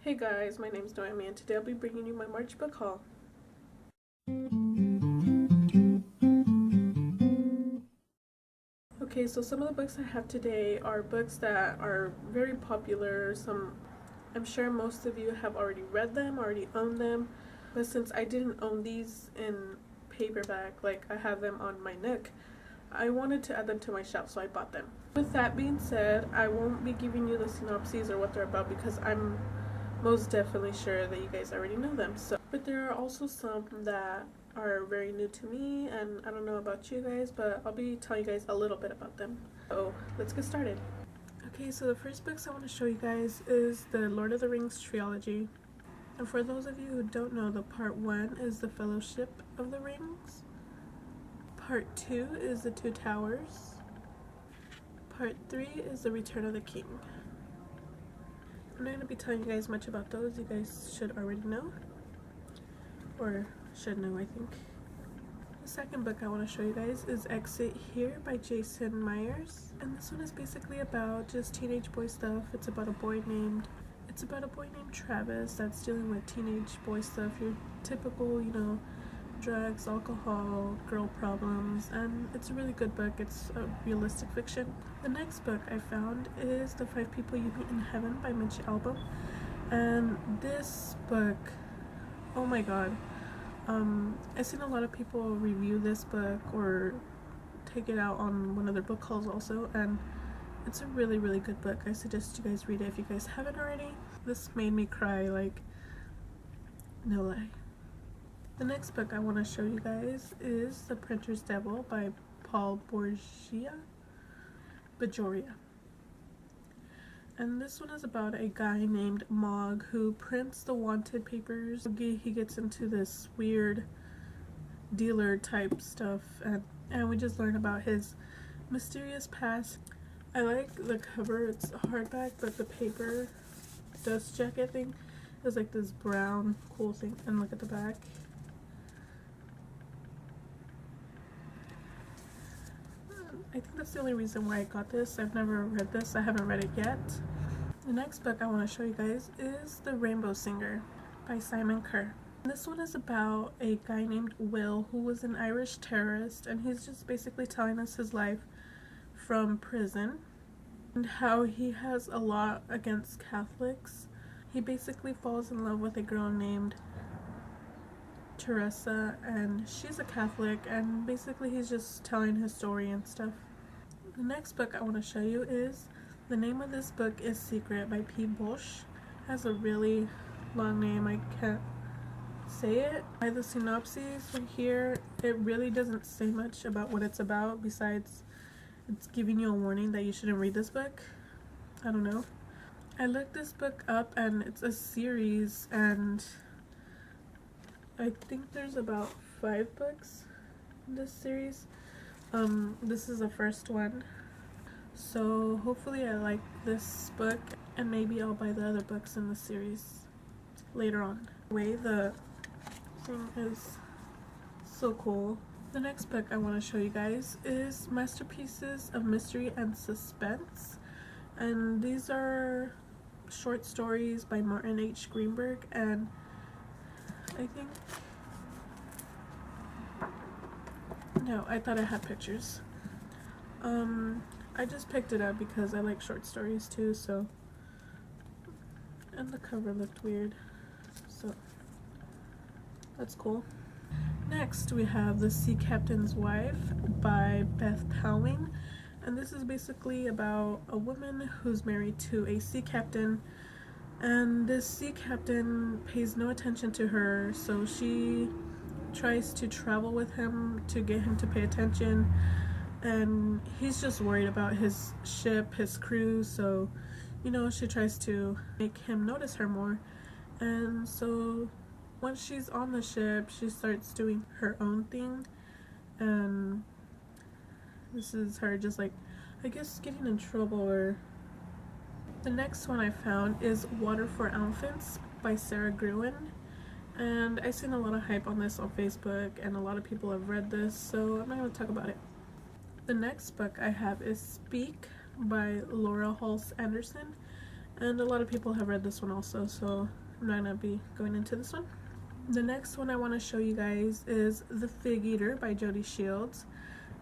Hey guys, my name is Noemi and today I'll be bringing you my March book haul. Okay, so some of the books I have today are books that are very popular. I'm sure most of you have already read them, already own them, but since I didn't own these in paperback, like I have them on my Nook, I wanted to add them to my shelf, so I bought them. With that being said, I won't be giving you the synopses or what they're about because I'm most definitely sure that you guys already know them. But there are also some that are very new to me, and I don't know about you guys, but I'll be telling you guys a little bit about them. So let's get started. Okay, so the first books I want to show you guys is the Lord of the Rings trilogy. And for those of you who don't know, the part 1 is the Fellowship of the Rings. Part 2 is the Two Towers. Part 3 is the Return of the King. I'm not going to be telling you guys much about those. You guys should already know. Or should know, I think. The second book I want to show you guys is Exit Here by Jason Myers. And this one is basically about just teenage boy stuff. It's about a boy named Travis that's dealing with teenage boy stuff. Your typical, drugs, alcohol, girl problems, and it's a really good book. It's a realistic fiction. The next book I found is The Five People You Meet in Heaven by Mitch Albom. And this book, oh my god, I've seen a lot of people review this book or take it out on one of their book hauls also, and it's a really, really good book. I suggest you guys read it if you guys haven't already. This made me cry, like, no lie. The next book I want to show you guys is The Printer's Devil by Paul Bajoria. And this one is about a guy named Mog who prints the wanted papers. He gets into this weird dealer type stuff, and we just learn about his mysterious past. I like the cover. It's a hardback, but the paper dust jacket thing is like this brown cool thing. And look at the back. I think that's the only reason why I got this. I've never read this. I haven't read it yet. The next book I want to show you guys is The Rainbow Singer by Simon Kerr. This one is about a guy named Will who was an Irish terrorist, and he's just basically telling us his life from prison and how he has a lot against Catholics. He basically falls in love with a girl named Teresa, and she's a Catholic, and basically he's just telling his story and stuff. The next book I want to show you is, the name of this book is Secret by P. Bush. It has a really long name, I can't say it. By the synopses from here, it really doesn't say much about what it's about besides it's giving you a warning that you shouldn't read this book. I don't know. I looked this book up and it's a series, and I think there's about 5 books in this series. This is the first one. So hopefully I like this book, and maybe I'll buy the other books in the series later on. Anyway, the thing is so cool. The next book I want to show you guys is Masterpieces of Mystery and Suspense. And these are short stories by Martin H. Greenberg, and I think, no, I thought I had pictures. I just picked it up because I like short stories too, so, and the cover looked weird, so that's cool. Next we have The Sea Captain's Wife by Beth Powling, and this is basically about a woman who's married to a sea captain, and this sea captain pays no attention to her, so she tries to travel with him to get him to pay attention, and he's just worried about his ship, his crew, so she tries to make him notice her more. And so once she's on the ship, she starts doing her own thing, and this is her just like, I guess, getting in trouble. Or the next one I found is Water for Elephants by Sarah Gruen, and I've seen a lot of hype on this on Facebook, and a lot of people have read this, so I'm not going to talk about it. The next book I have is Speak by Laura Halse Anderson, And a lot of people have read this one also, so I'm not gonna be going into this one. The next one I want to show you guys is The Fig Eater by Jody Shields.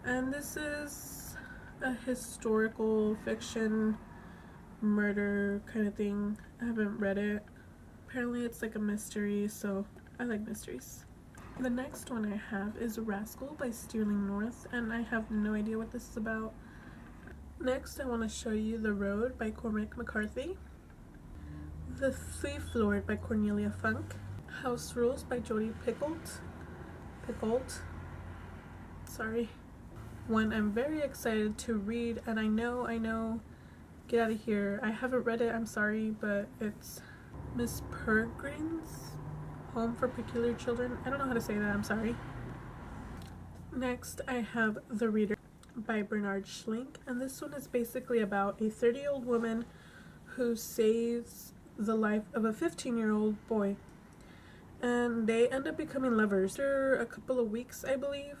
And this is a historical fiction murder kind of thing. I haven't read it. Apparently it's like a mystery, so I like mysteries. The next one I have is Rascal by Sterling North, and I have no idea what this is about. Next I want to show you The Road by Cormac McCarthy. The Thief Lord by Cornelia Funk. House Rules by Jodi Picoult. Sorry. One I'm very excited to read, and I know, get out of here. I haven't read it, I'm sorry, but it's Miss Peregrine's Home for Peculiar Children. I don't know how to say that, I'm sorry. Next, I have The Reader by Bernard Schlink, and this one is basically about a 30-year-old woman who saves the life of a 15-year-old boy. And they end up becoming lovers. After a couple of weeks, I believe,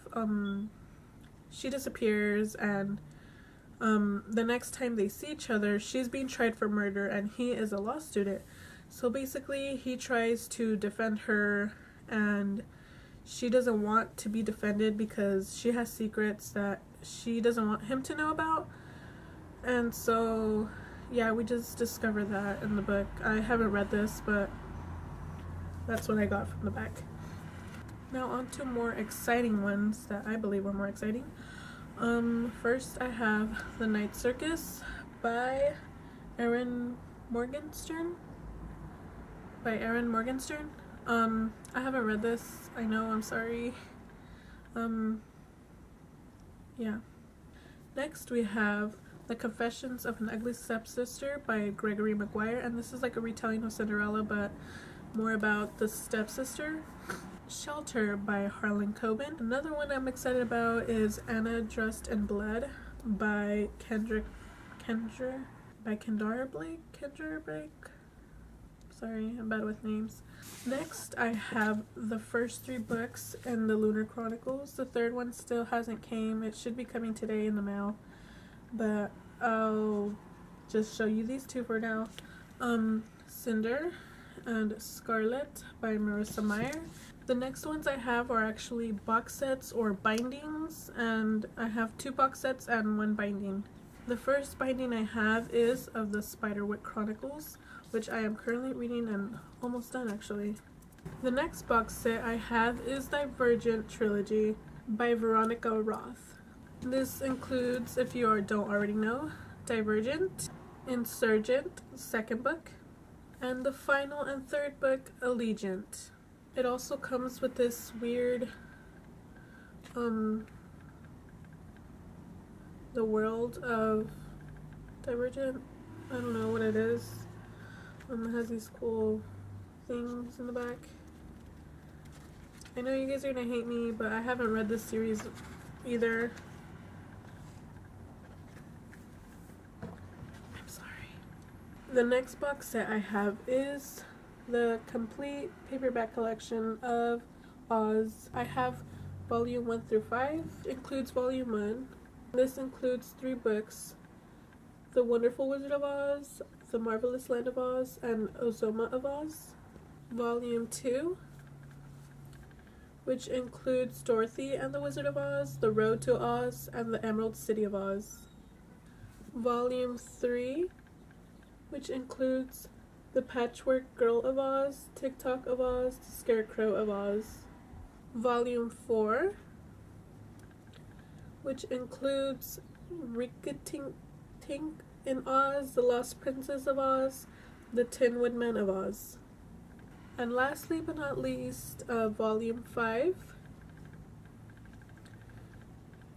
she disappears, and the next time they see each other, she's being tried for murder and he is a law student. So basically he tries to defend her, and she doesn't want to be defended because she has secrets that she doesn't want him to know about. And so yeah, we just discovered that in the book. I haven't read this, but that's what I got from the back. Now on to more exciting ones that I believe are more exciting. First I have The Night Circus by Erin Morgenstern. I haven't read this. I know, I'm sorry. Yeah. Next we have The Confessions of an Ugly Stepsister by Gregory Maguire, and this is like a retelling of Cinderella, but more about the stepsister. Shelter by Harlan Coben. Another one I'm excited about is Anna Dressed in Blood by Kendra Blake. Sorry, I'm bad with names. Next, I have the first 3 books in the Lunar Chronicles. The third one still hasn't came. It should be coming today in the mail, but I'll just show you these 2 for now. Cinder and Scarlet by Marissa Meyer. The next ones I have are actually box sets or bindings, and I have 2 box sets and 1 binding. The first binding I have is of the Spiderwick Chronicles, which I am currently reading and almost done actually. The next box set I have is Divergent Trilogy by Veronica Roth. This includes, if you don't already know, Divergent, Insurgent, 2nd book, and the final and 3rd book, Allegiant. It also comes with this weird, the world of Divergent. I don't know what it is. It has these cool things in the back. I know you guys are gonna hate me, but I haven't read this series either. I'm sorry. The next box set I have is the complete paperback collection of Oz. I have volume 1 through 5. It includes volume 1. This includes 3 books: The Wonderful Wizard of Oz, The Marvelous Land of Oz, and Ozoma of Oz. Volume 2, which includes Dorothy and the Wizard of Oz, The Road to Oz, and the Emerald City of Oz. Volume 3, which includes The Patchwork Girl of Oz, TikTok of Oz, The Scarecrow of Oz. Volume 4, which includes Rikki-Tikki in Oz, The Lost Princess of Oz, The Tin Woodman of Oz. And lastly but not least, Volume 5,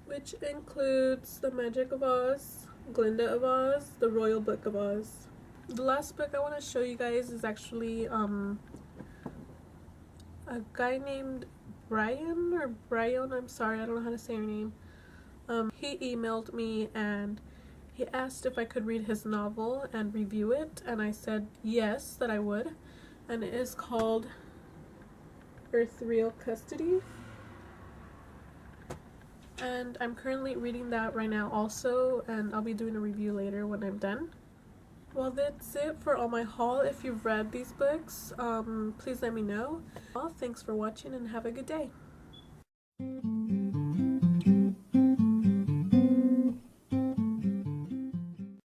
which includes The Magic of Oz, Glinda of Oz, The Royal Book of Oz. The last book I want to show you guys is actually a guy named Brian, I'm sorry, I don't know how to say your name. He emailed me and he asked if I could read his novel and review it, and I said yes, that I would. And it is called Ethereal Custody. And I'm currently reading that right now also, and I'll be doing a review later when I'm done. Well, that's it for all my haul. If you've read these books, please let me know. Well, thanks for watching and have a good day.